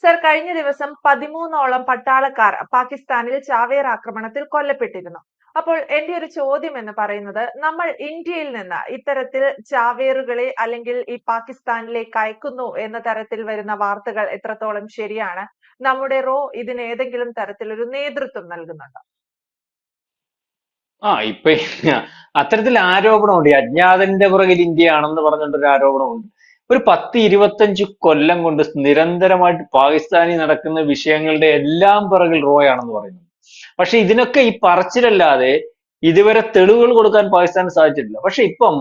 Sir, കഴിഞ്ഞ ദിവസം 13ഓളം പട്ടാളക്കാർ പാകിസ്ഥാനിൽ ചാവേർ ആക്രമണത്തിൽ കൊല്ലപ്പെട്ടിരുന്നു. അപ്പോൾ എന്റെ ഒരു ചോദ്യം എന്ന് പറയുന്നത്, നമ്മൾ ഇന്ത്യയിൽ നിന്ന് ഇത്തരത്തിൽ ചാവേറുകളെ അല്ലെങ്കിൽ ഈ പാകിസ്ഥാനിലേക്ക് അയക്കുന്നു എന്ന തരത്തിൽ വരുന്ന വാർത്തകൾ എത്രത്തോളം ശരിയാണ്? നമ്മുടെ ഇതിന് ഏതെങ്കിലും തരത്തിലൊരു നേതൃത്വം നൽകുന്നുണ്ടോ? ഇപ്പൊ അത്തരത്തിൽ ആരോപണമുണ്ട്. ഈ അജ്ഞാതന്റെ പുറകിൽ ഇന്ത്യയാണെന്ന് പറഞ്ഞിട്ടൊരു ആരോപണമുണ്ട്. ഒരു 10-25 കൊല്ലം കൊണ്ട് നിരന്തരമായിട്ട് പാകിസ്ഥാനിൽ നടക്കുന്ന വിഷയങ്ങളുടെ എല്ലാം പുറകിൽ റോയാണെന്ന് പറയുന്നത്. പക്ഷെ ഇതിനൊക്കെ ഈ പറച്ചിലല്ലാതെ ഇതുവരെ തെളിവുകൾ കൊടുക്കാൻ പാകിസ്ഥാന് സാധിച്ചിട്ടില്ല. പക്ഷെ ഇപ്പം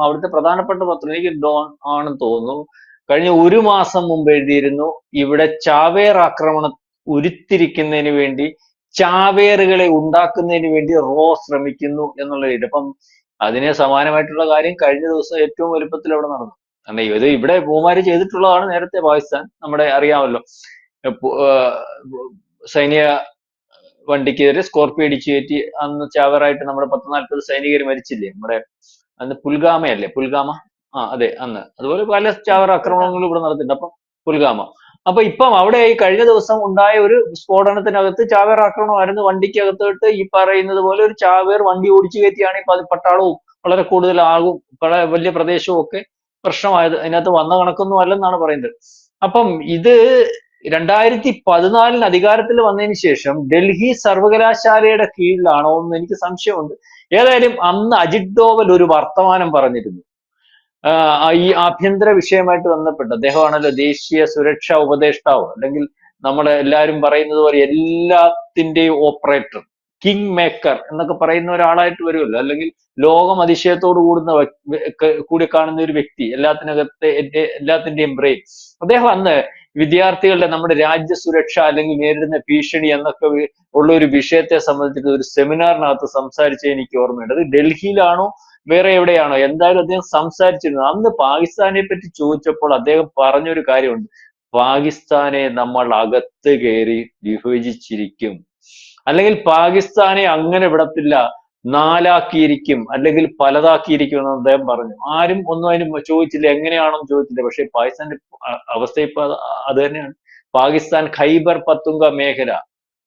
അവിടുത്തെ പ്രധാനപ്പെട്ട പത്രം, എനിക്ക് ഡോൺ ആണെന്ന് തോന്നുന്നു, കഴിഞ്ഞ ഒരു മാസം മുമ്പ് എഴുതിയിരുന്നു, ഇവിടെ ചാവേർ ആക്രമണം ഉരുത്തിരിക്കുന്നതിന് വേണ്ടി, ചാവേറുകളെ ഉണ്ടാക്കുന്നതിന് വേണ്ടി ശ്രമിക്കുന്നു എന്നുള്ള രീതി. അപ്പം അതിന് സമാനമായിട്ടുള്ള കാര്യം കഴിഞ്ഞ ദിവസം ഏറ്റവും വലുപ്പത്തിൽ അവിടെ നടന്നു. കാരണം ഇത് ഇവിടെ പൂമാരി ചെയ്തിട്ടുള്ളതാണ് നേരത്തെ പാകിസ്ഥാൻ, നമ്മുടെ അറിയാമല്ലോ. സൈനിക വണ്ടിക്കെതിരെ സ്കോർപിയോ ഇടിച്ചു കയറ്റി അന്ന് ചാവേറായിട്ട് നമ്മുടെ 10-40 സൈനികർ മരിച്ചില്ലേ, നമ്മുടെ അന്ന് പുൽഗാമയല്ലേ, പുൽഗാമ, അതെ, അന്ന് അതുപോലെ പല ചാവേർ ആക്രമണങ്ങളും ഇവിടെ നടത്തിയിട്ടുണ്ട്. അപ്പം പുൽഗാമ. അപ്പൊ ഇപ്പം അവിടെ ഈ കഴിഞ്ഞ ദിവസം ഉണ്ടായ ഒരു സ്ഫോടനത്തിനകത്ത് ചാവേർ ആക്രമണമായിരുന്നു. വണ്ടിക്കകത്തോട്ട് ഈ പറയുന്നത് പോലെ ഒരു ചാവേർ വണ്ടി ഓടിച്ചു കയറ്റിയാണ് ഈ പട്ടാളവും വളരെ കൂടുതൽ ആകും വലിയ പ്രദേശവും ഒക്കെ പ്രശ്നമായത്. അതിനകത്ത് വന്ന കണക്കൊന്നും അല്ലെന്നാണ് പറയുന്നത്. അപ്പം ഇത് 2014 അധികാരത്തിൽ വന്നതിന് ശേഷം ഡൽഹി സർവകലാശാലയുടെ കീഴിലാണോ എന്ന് എനിക്ക് സംശയമുണ്ട്. ഏതായാലും അന്ന് അജിത് ഡോവൽ ഒരു വർത്തമാനം പറഞ്ഞിരുന്നു. ഈ ആഭ്യന്തര വിഷയമായിട്ട് ബന്ധപ്പെട്ട്. അദ്ദേഹമാണല്ലോ ദേശീയ സുരക്ഷാ ഉപദേഷ്ടാവ്, അല്ലെങ്കിൽ നമ്മളെ എല്ലാവരും പറയുന്നത് പോലെ എല്ലാത്തിന്റെയും ഓപ്പറേറ്റർ, കിങ് മേക്കർ എന്നൊക്കെ പറയുന്ന ഒരാളായിട്ട് വരുമല്ലോ. അല്ലെങ്കിൽ ലോകം അതിശയത്തോട് കൂടി കാണുന്ന ഒരു വ്യക്തി, എല്ലാത്തിന്റെയും ബ്രെയിൻ. അദ്ദേഹം അന്ന് വിദ്യാർത്ഥികളുടെ നമ്മുടെ രാജ്യ സുരക്ഷ അല്ലെങ്കിൽ നേരിടുന്ന ഭീഷണി എന്നൊക്കെ ഉള്ള ഒരു വിഷയത്തെ സംബന്ധിച്ചിട്ട് ഒരു സെമിനാറിനകത്ത് സംസാരിച്ചത് എനിക്ക് ഓർമ്മയുണ്ട്. അത് ഡൽഹിയിലാണോ വേറെ എവിടെയാണോ, എന്തായാലും അദ്ദേഹം സംസാരിച്ചിരുന്നു. അന്ന് പാകിസ്ഥാനെ പറ്റി ചോദിച്ചപ്പോൾ അദ്ദേഹം പറഞ്ഞൊരു കാര്യമുണ്ട്: പാകിസ്ഥാനെ നമ്മൾ അകത്ത് കയറി വിഭജിച്ചിരിക്കും, അല്ലെങ്കിൽ പാകിസ്ഥാനെ അങ്ങനെ വിടത്തില്ല, നാലാക്കിയിരിക്കും, അല്ലെങ്കിൽ പലതാക്കിയിരിക്കും എന്ന് അദ്ദേഹം പറഞ്ഞു. ആരും ഒന്നും അതിന് ചോദിച്ചില്ല, എങ്ങനെയാണെന്ന് ചോദിച്ചില്ല. പക്ഷെ പാകിസ്ഥാന്റെ അവസ്ഥ ഇപ്പൊ അത് തന്നെയാണ്. പാകിസ്ഥാൻ ഖൈബർ പത്തുങ്ക മേഖല,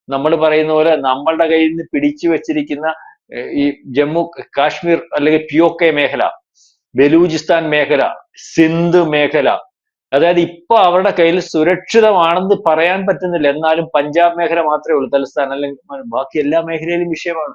നമ്മൾ പറയുന്ന പോലെ നമ്മളുടെ കയ്യിൽ നിന്ന് പിടിച്ചു വെച്ചിരിക്കുന്ന ഈ ജമ്മു കാശ്മീർ അല്ലെങ്കിൽ POK മേഖല, ബലൂചിസ്ഥാൻ മേഖല, സിന്ധ് മേഖല, അതായത് ഇപ്പൊ അവരുടെ കയ്യിൽ സുരക്ഷിതമാണെന്ന് പറയാൻ പറ്റുന്നില്ല. എന്നാലും പഞ്ചാബ് മേഖല മാത്രമേ ഉള്ളൂ തലസ്ഥാനം, അല്ലെങ്കിൽ ബാക്കി എല്ലാ മേഖലയിലും വിഷയമാണ്.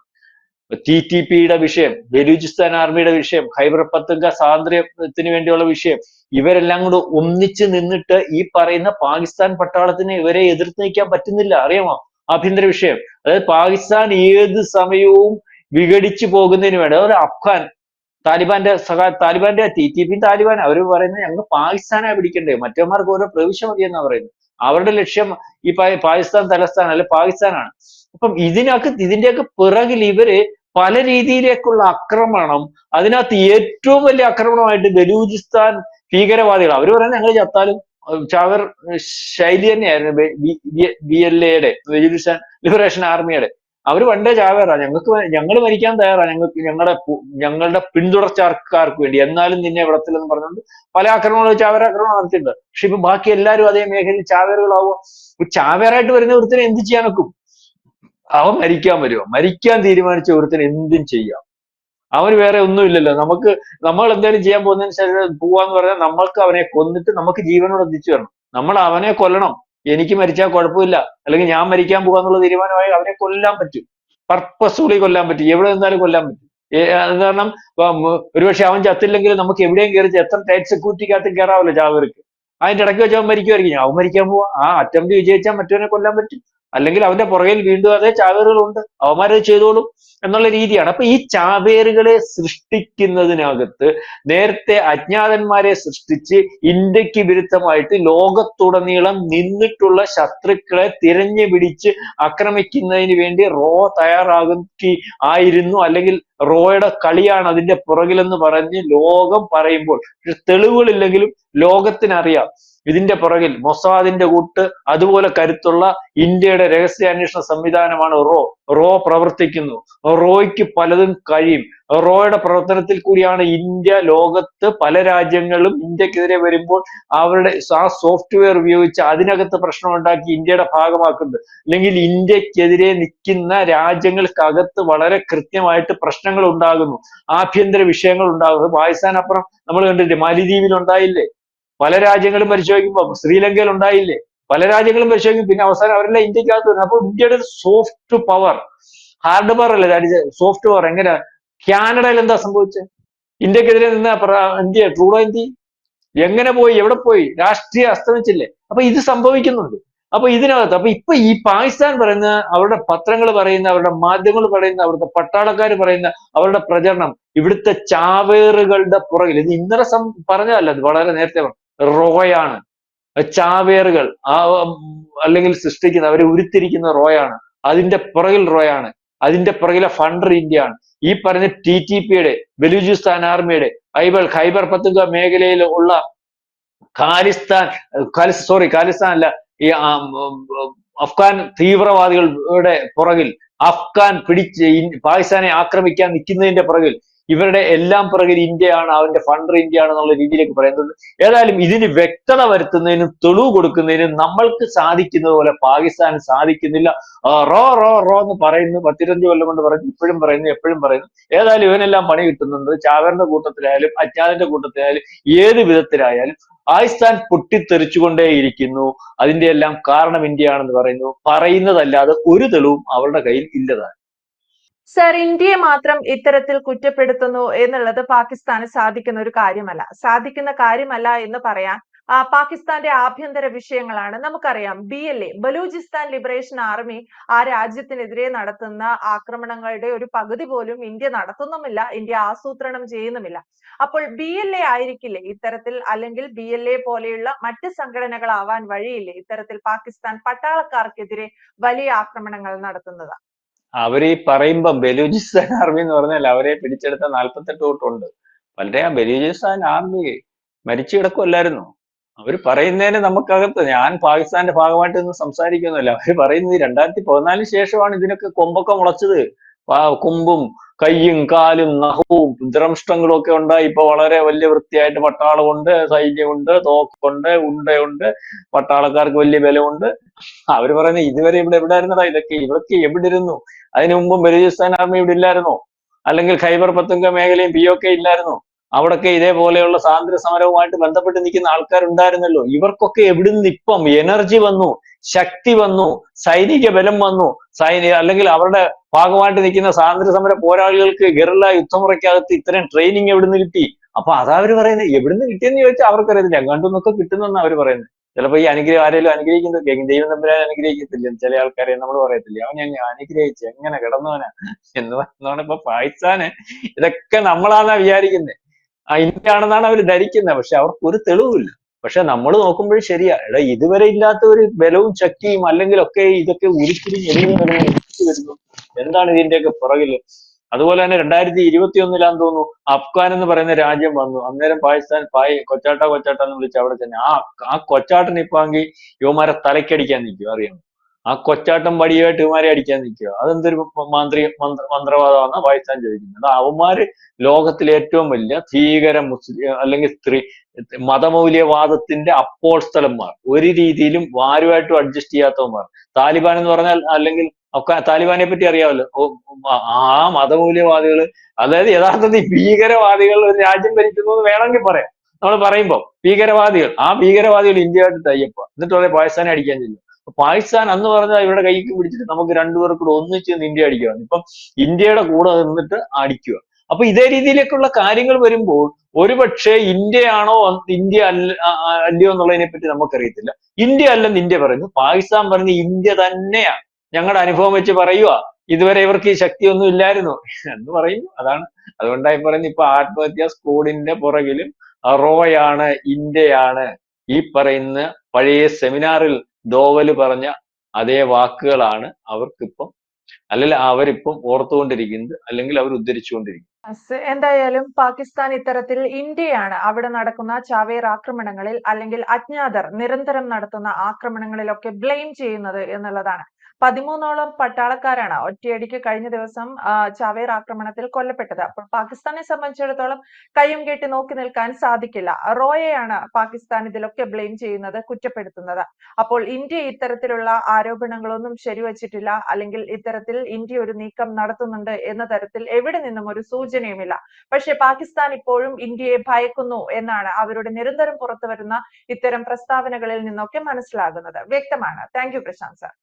TTP-യുടെ വിഷയം, ബലൂചിസ്ഥാൻ ആർമിയുടെ വിഷയം, ഖൈബർ പത്തുങ്ക സ്വാതന്ത്ര്യത്തിന് വേണ്ടിയുള്ള വിഷയം, ഇവരെല്ലാം കൂടെ ഒന്നിച്ച് നിന്നിട്ട് ഈ പറയുന്ന പാകിസ്ഥാൻ പട്ടാളത്തിന് ഇവരെ എതിർത്ത് നിൽക്കാൻ പറ്റുന്നില്ല. അറിയാമോ? ആഭ്യന്തര വിഷയം. അതായത് പാകിസ്ഥാൻ ഏത് സമയവും വിഘടിച്ചു പോകുന്നതിന് വേണ്ടി, അതുപോലെ അഫ്ഗാൻ താലിബാന്റെ TTP താലിബാൻ അവർ പറയുന്നത് ഞങ്ങൾ പാകിസ്ഥാനാണ് പിടിക്കേണ്ടത്, മറ്റവന്മാർക്ക് ഓരോ പ്രവിശ്യ മതി എന്നാ പറയുന്നത്. അവരുടെ ലക്ഷ്യം ഈ പാകിസ്ഥാൻ തലസ്ഥാനം അല്ലെ പാകിസ്ഥാനാണ്. അപ്പം ഇതിന്റെയൊക്കെ പിറകിൽ ഇവര് പല രീതിയിലേക്കുള്ള ആക്രമണം, അതിനകത്ത് ഏറ്റവും വലിയ ആക്രമണമായിട്ട് ബലൂചിസ്ഥാൻ ഭീകരവാദികൾ, അവർ പറയുന്നത് ഞങ്ങൾ ചത്താലും ചാവർ ശൈലി തന്നെയായിരുന്നു BLA-യുടെ, ബലൂചിസ്ഥാൻ ലിബറേഷൻ ആർമിയുടെ. അവർ പണ്ടേ ചാവേറാ, ഞങ്ങൾ മരിക്കാൻ തയ്യാറാ, ഞങ്ങളുടെ പിന്തുടർച്ചക്കാർക്ക് വേണ്ടി, എന്നാലും നിന്നെ വിടത്തില്ലെന്ന് പറഞ്ഞുകൊണ്ട് പല ആക്രമണങ്ങളും ചാവേറാക്രമണം നടത്തിയിട്ടുണ്ട്. പക്ഷെ ഇപ്പൊ ബാക്കി എല്ലാവരും അതേ മേഖലയിൽ ചാവേറുകളാവുക. ചാവേറായിട്ട് വരുന്ന ഒരുത്തിനെ എന്ത് ചെയ്യാൻ വെക്കും? അവൻ മരിക്കാൻ തീരുമാനിച്ച ഒരുത്തിന് എന്തും ചെയ്യാം. അവന് വേറെ ഒന്നുമില്ലല്ലോ. നമ്മൾ എന്തെങ്കിലും ചെയ്യാൻ പോകുന്നതിന് ശേഷം പോവാന്ന് പറഞ്ഞാൽ നമ്മൾക്ക് അവനെ കൊന്നിട്ട് നമുക്ക് ജീവനോട് എത്തിച്ചു തരണം. നമ്മൾ അവനെ കൊല്ലണം, എനിക്ക് മരിച്ചാൽ കുഴപ്പമില്ല, അല്ലെങ്കിൽ ഞാൻ മരിക്കാൻ പോവാന്നുള്ള തീരുമാനമായി അവനെ കൊല്ലാൻ പറ്റും. പർപ്പസ്ഫുള്ളി കൊല്ലാൻ പറ്റും, എവിടെ നിന്നാലും കൊല്ലാൻ പറ്റും. അത് കാരണം ഒരുപക്ഷെ അവൻ ചത്തില്ലെങ്കിൽ നമുക്ക് എവിടെയും കയറി എത്ര ടൈറ്റ് സെക്യൂരിറ്റിക്കകത്ത് കയറാമല്ലോ ചാവേർക്ക്. അതിന്റെ ഇടയ്ക്ക് വെച്ച് അവൻ മരിക്കുമായിരിക്കും, അവൻ മരിക്കാൻ പോവാ, ആ അറ്റംപ്റ്റ് വിജയിച്ചാൽ മറ്റവനെ കൊല്ലാൻ പറ്റും. അല്ലെങ്കിൽ അവന്റെ പുറകിൽ വീണ്ടും അതേ ചാവേറുകളുണ്ട്, അവന്മാരത് ചെയ്തോളും എന്നുള്ള രീതിയാണ്. അപ്പൊ ഈ ചാവേറുകളെ സൃഷ്ടിക്കുന്നതിനകത്ത് നേരത്തെ അജ്ഞാതന്മാരെ സൃഷ്ടിച്ച് ഇന്ത്യക്ക് വിരുദ്ധമായിട്ട് ലോകത്തുടനീളം നിന്നിട്ടുള്ള ശത്രുക്കളെ തിരഞ്ഞു പിടിച്ച് ആക്രമിക്കുന്നതിന് വേണ്ടി ആയിരുന്നു, അല്ലെങ്കിൽ റോയുടെ കളിയാണ് അതിന്റെ പുറകിലെന്ന് പറഞ്ഞ് ലോകം പറയുമ്പോൾ തെളിവുകളില്ലെങ്കിലും ലോകത്തിനറിയാം ഇതിന്റെ പുറകിൽ മൊസാദിന്റെ കൂട്ട് അതുപോലെ കരുത്തുള്ള ഇന്ത്യയുടെ രഹസ്യാന്വേഷണ സംവിധാനമാണ് റോ പ്രവർത്തിക്കുന്നു. റോയ്ക്ക് പലതും കഴിയും. റോയുടെ പ്രവർത്തനത്തിൽ കൂടിയാണ് ഇന്ത്യ ലോകത്ത് പല രാജ്യങ്ങളും ഇന്ത്യക്കെതിരെ വരുമ്പോൾ അവരുടെ ആ സോഫ്റ്റ്വെയർ ഉപയോഗിച്ച് അതിനകത്ത് പ്രശ്നമുണ്ടാക്കി ഇന്ത്യയുടെ ഭാഗമാക്കുന്നത്. അല്ലെങ്കിൽ ഇന്ത്യക്കെതിരെ നിൽക്കുന്ന രാജ്യങ്ങൾക്കകത്ത് വളരെ കൃത്യമായിട്ട് പ്രശ്നങ്ങൾ ഉണ്ടാകുന്നു, ആഭ്യന്തര വിഷയങ്ങൾ ഉണ്ടാകുന്നു. പാകിസ്ഥാനപ്പുറം നമ്മൾ കണ്ടില്ലേ, മാലിദ്വീപിൽ ഉണ്ടായില്ലേ, പല രാജ്യങ്ങളും പരിശോധിക്കുമ്പോൾ, ശ്രീലങ്കയിൽ ഉണ്ടായില്ലേ, പല രാജ്യങ്ങളും പരിശോധിക്കും. പിന്നെ അവസാനം അവരെല്ലാം ഇന്ത്യക്കകത്ത് വരുന്നു. അപ്പൊ ഇന്ത്യയുടെ സോഫ്റ്റ് പവർ, ഹാർഡ് പവർ അല്ലേ ദാറ്റ് സോഫ്റ്റ് പവർ. എങ്ങനെ കാനഡയിൽ എന്താ സംഭവിച്ചത്? ഇന്ത്യക്കെതിരെ നിന്ന് ഇന്ത്യ ട്രൂഡോ എന്തി എങ്ങനെ പോയി, എവിടെ പോയി? രാഷ്ട്രീയ അസ്തമിച്ചില്ലേ? അപ്പൊ ഇത് സംഭവിക്കുന്നുണ്ട്. അപ്പൊ ഇതിനകത്ത് ഇപ്പൊ ഈ പാകിസ്ഥാൻ പറയുന്ന, അവരുടെ പത്രങ്ങൾ പറയുന്ന, അവരുടെ മാധ്യമങ്ങൾ പറയുന്ന, അവിടുത്തെ പട്ടാളക്കാർ പറയുന്ന അവരുടെ പ്രചരണം ഇവിടുത്തെ ചാവേറുകളുടെ പുറകിൽ, ഇത് ഇന്നലെ പറഞ്ഞതല്ല, ഇത് വളരെ നേരത്തെ റോയാണ്. ചാവേറുകൾ അല്ലെങ്കിൽ സൃഷ്ടിക്കുന്ന, അവരെ ഉരുത്തിരിക്കുന്ന റോയാണ്. അതിന്റെ പുറകിൽ റോയാണ്. അതിന്റെ പുറകിലെ ഫണ്ടർ ഇന്ത്യയാണ്. ഈ പറഞ്ഞ TTP-യുടെ, ബലൂചിസ്ഥാൻ ആർമിയുടെ, ഖൈബർ പത്തുങ്ക മേഖലയിൽ ഉള്ള ഖാലിസ്ഥാൻ അല്ല, ഈ അഫ്ഗാൻ തീവ്രവാദികളുടെ പുറകിൽ, അഫ്ഗാൻ പാകിസ്ഥാനെ ആക്രമിക്കാൻ നിൽക്കുന്നതിന്റെ പുറകിൽ, ഇവരുടെ എല്ലാം പുറകിൽ ഇന്ത്യയാണ്, അവന്റെ ഫണ്ടർ ഇന്ത്യയാണ് എന്നുള്ള രീതിയിലേക്ക് പറയുന്നുണ്ട്. ഏതായാലും ഇതിന് വ്യക്തത വരുത്തുന്നതിനും തെളിവ് കൊടുക്കുന്നതിനും നമ്മൾക്ക് സാധിക്കുന്നത് പോലെ പാകിസ്ഥാന് സാധിക്കുന്നില്ല. റോ റോ റോ എന്ന് പറയുന്നു, 15 കൊല്ലം കൊണ്ട് പറഞ്ഞു, ഇപ്പോഴും പറയുന്നു, എപ്പോഴും പറയുന്നു. ഏതായാലും ഇവനെല്ലാം പണി കിട്ടുന്നുണ്ട്. ചാവേറിന്റെ കൂട്ടത്തിലായാലും അജ്ഞാതിന്റെ കൂട്ടത്തിലായാലും ഏത് വിധത്തിലായാലും പാകിസ്ഥാൻ പൊട്ടിത്തെറിച്ചുകൊണ്ടേയിരിക്കുന്നു. അതിന്റെ എല്ലാം കാരണം ഇന്ത്യയാണെന്ന് പറയുന്നതല്ലാതെ ഒരു തെളിവും അവരുടെ കയ്യിൽ ഇല്ലതാണ്. സർ, ഇന്ത്യയെ മാത്രം ഇത്തരത്തിൽ കുറ്റപ്പെടുത്തുന്നു എന്നുള്ളത് പാകിസ്ഥാന് സാധിക്കുന്ന കാര്യമല്ല എന്ന് പറയാൻ പാകിസ്ഥാന്റെ ആഭ്യന്തര വിഷയങ്ങളാണ്. നമുക്കറിയാം, BLA, ബലൂചിസ്ഥാൻ ലിബറേഷൻ ആർമി, ആ രാജ്യത്തിനെതിരെ നടത്തുന്ന ആക്രമണങ്ങളുടെ ഒരു പകുതി പോലും ഇന്ത്യ നടത്തുന്നുമില്ല, ഇന്ത്യ ആസൂത്രണം ചെയ്യുന്നുമില്ല. അപ്പോൾ BLA ആയിരിക്കില്ലേ ഇത്തരത്തിൽ, അല്ലെങ്കിൽ BLA പോലെയുള്ള മറ്റ് സംഘടനകളാവാൻ വഴിയില്ലേ ഇത്തരത്തിൽ പാകിസ്ഥാൻ പട്ടാളക്കാർക്കെതിരെ വലിയ ആക്രമണങ്ങൾ നടത്തുന്നത്? അവര് ഈ പറയുമ്പം ബലൂചിസ്ഥാൻ ആർമി എന്ന് പറഞ്ഞാൽ അവരെ പിടിച്ചെടുത്ത 48 കൂട്ടുണ്ട്. പലരെ ആ ബലൂചിസ്ഥാൻ ആർമി മരിച്ചു കിടക്കുമല്ലായിരുന്നു. അവര് പറയുന്നതിന് നമുക്കകത്ത്, ഞാൻ പാകിസ്ഥാന്റെ ഭാഗമായിട്ട് നിന്ന് സംസാരിക്കുന്നില്ല, അവര് പറയുന്നത് 2014 ശേഷമാണ് ഇതിനൊക്കെ കൊമ്പൊക്കെ മുളച്ചത്. കൊമ്പും കയ്യും കാലും നഖവും ദ്രംഷ്ടങ്ങളും ഒക്കെ ഉണ്ടായി. ഇപ്പൊ വളരെ വലിയ വൃത്തിയായിട്ട് പട്ടാളമുണ്ട്, സൈന്യമുണ്ട്, തോക്കുണ്ട്, ഉണ്ടയുണ്ട്, പട്ടാളക്കാർക്ക് വലിയ ബലമുണ്ട്. അവര് പറയുന്നത് ഇതുവരെ ഇവിടെ എവിടെയായിരുന്നടാ ഇതൊക്കെ? ഇവർക്ക് എവിടെ ഇരുന്നു? അതിനു മുമ്പും ബലൂചിസ്ഥാൻ ആർമി ഇവിടെ ഇല്ലായിരുന്നോ? അല്ലെങ്കിൽ ഖൈബർ പത്തുങ്ക മേഖലയും POK ഇല്ലായിരുന്നോ? അവിടൊക്കെ ഇതേപോലെയുള്ള സ്വാതന്ത്ര്യ സമരവുമായിട്ട് ബന്ധപ്പെട്ട് നിൽക്കുന്ന ആൾക്കാരുണ്ടായിരുന്നല്ലോ. ഇവർക്കൊക്കെ എവിടുന്ന് ഇപ്പം എനർജി വന്നു, ശക്തി വന്നു, സൈനിക ബലം വന്നു, അല്ലെങ്കിൽ അവരുടെ ഭാഗമായിട്ട് നിൽക്കുന്ന സ്വാതന്ത്ര്യ സമര പോരാളികൾക്ക് ഗറില്ല യുദ്ധമുറയ്ക്കകത്ത് ഇത്രയും ട്രെയിനിങ് എവിടുന്ന് കിട്ടി? അപ്പൊ അതാ അവര് പറയുന്നത്. എവിടുന്ന് കിട്ടിയെന്ന് ചോദിച്ചാൽ അവർക്കറിയത്തില്ല. എങ്ങാണ്ടൊന്നൊക്കെ കിട്ടുന്നെന്നാ അവര് പറയുന്നത്. ചിലപ്പോ ഈ ആരെങ്കിലും അനുഗ്രഹിക്കുന്നത് ദൈവം തമ്പുരാൻ അനുഗ്രഹിക്കത്തില്ല, ചില ആൾക്കാരെ നമ്മൾ പറയത്തില്ല, അവൻ ഞങ്ങൾ അനുഗ്രഹിച്ചു എങ്ങനെ കിടന്നവനാ എന്ന് പറഞ്ഞാണ്. ഇപ്പൊ പാകിസ്ഥാന് ഇതൊക്കെ നമ്മളാന്നാ വിചാരിക്കുന്നത്, ഇന്ത്യ ആണെന്നാണ് അവർ ധരിക്കുന്നത്. പക്ഷെ അവർക്ക് ഒരു തെളിവില്ല. പക്ഷെ നമ്മൾ നോക്കുമ്പോഴും ശരിയാ, ഇതുവരെ ഇല്ലാത്ത ഒരു ബലവും ശക്തിയും അല്ലെങ്കിൽ ഒക്കെ ഇതൊക്കെ ഉരുത്തിരിഞ്ഞ് വരുന്നു. എന്താണ് ഇതിന്റെയൊക്കെ പുറകില്? അതുപോലെ തന്നെ 2021 തോന്നുന്നു അഫ്ഗാൻ എന്ന് പറയുന്ന രാജ്യം വന്നു. അന്നേരം പാകിസ്ഥാൻ കൊച്ചാട്ട എന്ന് വിളിച്ച് അവിടെ തന്നെ ആ കൊച്ചാട്ടൻ ഇപ്പൊ ആണെങ്കിൽ യുവമാരെ തലക്കടിക്കാൻ നിൽക്കും, അറിയാം. ആ കൊച്ചാട്ടം വടിയായിട്ട് ഇവന്മാരെ അടിക്കാൻ നിൽക്കുക. അതെന്തൊരു മന്ത്രവാദമാണെന്നാ പാകിസ്ഥാൻ ചോദിക്കുന്നത്. അവന്മാര് ലോകത്തിലെ ഏറ്റവും വലിയ ഭീകര മുസ്ലിം അല്ലെങ്കിൽ മതമൗല്യവാദത്തിന്റെ അപ്പോസ്തലന്മാർ, ഒരു രീതിയിലും ആരുമായിട്ടും അഡ്ജസ്റ്റ് ചെയ്യാത്തവന്മാർ. താലിബാൻ എന്ന് പറഞ്ഞാൽ, അല്ലെങ്കിൽ താലിബാനെ പറ്റി അറിയാമല്ലോ, ആ മതമൂല്യവാദികള്, അതായത് യഥാർത്ഥത്തിൽ ഭീകരവാദികൾ ഒരു രാജ്യം ഭരിക്കുന്നു എന്ന് വേണമെങ്കിൽ പറയാം. നമ്മൾ പറയുമ്പോ ആ ഭീകരവാദികൾ ഇന്ത്യയായിട്ട് തയ്യപ്പ, എന്നിട്ട് പറയാം പാകിസ്ഥാനെ അടിക്കാൻ ചെല്ലും. പാകിസ്ഥാൻ അന്ന് പറഞ്ഞാൽ ഇവരുടെ കൈക്ക് പിടിച്ചിട്ട് നമുക്ക് രണ്ടുപേർക്കും കൂടെ ഒന്നിച്ച് ഇന്ത്യ അടിക്കുകയാണ്. ഇപ്പം ഇന്ത്യയുടെ കൂടെ നിന്നിട്ട് അടിക്കുക. അപ്പൊ ഇതേ രീതിയിലേക്കുള്ള കാര്യങ്ങൾ വരുമ്പോൾ ഒരുപക്ഷെ ഇന്ത്യയാണോ ഇന്ത്യ അല്ലയോ എന്നുള്ളതിനെ പറ്റി നമുക്കറിയത്തില്ല. ഇന്ത്യ അല്ലെന്ന് ഇന്ത്യ പറയുന്നു, പാകിസ്ഥാൻ പറയുന്നത് ഇന്ത്യ തന്നെയാ. ഞങ്ങളുടെ അനുഭവം വെച്ച് പറയുക, ഇതുവരെ ഇവർക്ക് ഈ ശക്തിയൊന്നും ഇല്ലായിരുന്നു എന്ന് പറയുന്നു. അതാണ്, അതുകൊണ്ടായി പറയുന്നത് ഇപ്പൊ ആത്മഹത്യാ സ്ക്വാഡിന്റെ പുറകിലും റോയാണ്, ഇന്ത്യയാണ്. ഈ പറയുന്ന പഴയ സെമിനാറിൽ ദോവല് പറഞ്ഞ അതേ വാക്കുകളാണ് അവർക്കിപ്പം അല്ലെങ്കിൽ അവരിപ്പം ഓർത്തുകൊണ്ടിരിക്കുന്നത്, അല്ലെങ്കിൽ അവർ ഉദ്ധരിച്ചുകൊണ്ടിരിക്കുന്നത്. എന്തായാലും പാകിസ്ഥാൻ ഇത്തരത്തിൽ ഇന്ത്യയാണ് അവിടെ നടക്കുന്ന ചാവേർ ആക്രമണങ്ങളിൽ അല്ലെങ്കിൽ അജ്ഞാതർ നിരന്തരം നടത്തുന്ന ആക്രമണങ്ങളിലൊക്കെ ബ്ലെയിം ചെയ്യുന്നത് എന്നുള്ളതാണ്. 13ഓളം പട്ടാളക്കാരാണ് ഒറ്റയടിക്ക് കഴിഞ്ഞ ദിവസം ചാവേർ ആക്രമണത്തിൽ കൊല്ലപ്പെട്ടത്. അപ്പോൾ പാകിസ്ഥാനെ സംബന്ധിച്ചിടത്തോളം കയ്യും കെട്ടി നോക്കി നിൽക്കാൻ സാധിക്കില്ല. റോയെയാണ് പാകിസ്ഥാൻ ഇതിലൊക്കെ ബ്ലെയിം ചെയ്യുന്നത്, കുറ്റപ്പെടുത്തുന്നത്. അപ്പോൾ ഇന്ത്യ ഇത്തരത്തിലുള്ള ആരോപണങ്ങളൊന്നും ശരിവച്ചിട്ടില്ല, അല്ലെങ്കിൽ ഇത്തരത്തിൽ ഇന്ത്യ ഒരു നീക്കം നടത്തുന്നുണ്ട് എന്ന തരത്തിൽ എവിടെ നിന്നും ഒരു സൂചനയുമില്ല. പക്ഷേ പാകിസ്ഥാൻ ഇപ്പോഴും ഇന്ത്യയെ ഭയക്കുന്നു എന്നാണ് അവരുടെ നിരന്തരം പുറത്തുവരുന്ന ഇത്തരം പ്രസ്താവനകളിൽ നിന്നൊക്കെ മനസ്സിലാകുന്നത്. വ്യക്തമാണ്. Thank you Prashant sir.